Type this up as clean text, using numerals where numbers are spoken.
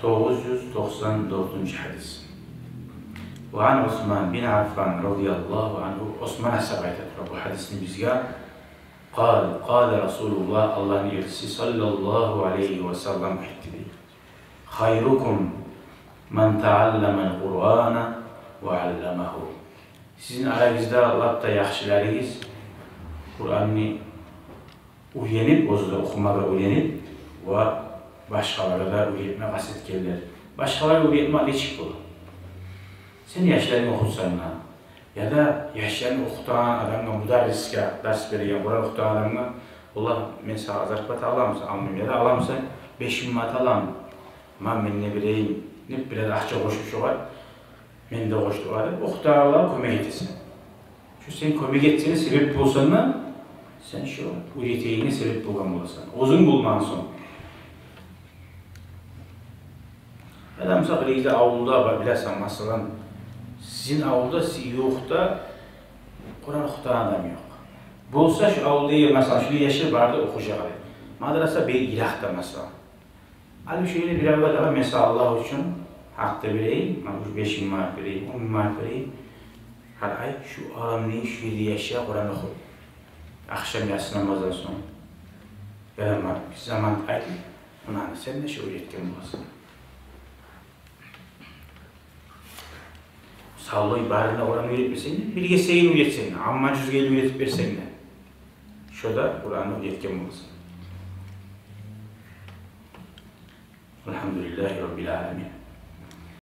994. hadis. Ve an Osman bin Affan radıyallahu anhu, Osman hesap ayettir bu hadisini bizge. Kâle Resulullah, Allah'ın elçisi sallallahu aleyhi ve sellem etti. Hayrukum men teallemel Kur'ana ve allemehu. Sizin aranızda latta yaxşılarınız Kur'an'ı uyanıp, o da okumağa uyanıp ve başkaları da uyutma kaset gelirler. Başkaları uyutma geçik bu. Sen yaşlarını okutsan ya da yaşlarını okutan adamla müderriske ders veriyor, Kur'an okutan adamla Allah mesela zarfat alamsa, almayayım ya da alamsa 5 mat alam. Ben ne bileyim, ne biraz ahça koşmuş var. Ben de koştu var. Okutan Allah'a kömek etsin. Şu sen kömek ettiğine sebep bulsan da sen şu uyuteyine sebep bulgan olasın. Uzun bulman son. Ya da mesela birlikte avulda var, bilirsen mesela sizin avulda yok da Kur'an okutan adam yok. Bulsa şu avulda mesela şu yaşır vardı okuyacak. Madrasa bir ilahda mesela. Halbuki şöyle bir evvel daha mesela Allah için hakta vereyim, 5 mark vereyim, 10 mark vereyim. Her ay şu alemliği şu yedi yaşaya Kur'an oku. Akşam yatsı namazdan sonra. Veremem, bir zaman aydı. Ona sen ne şey öğretken bulasın. Sallayı barına Kur'an öğretmesin de, bilge seyin öğretsen de, amma cüzgeyi öğretip versen de. Şurada Kur'an'ı öğretken bulasın. Elhamdülillahi Rabbil Alemin.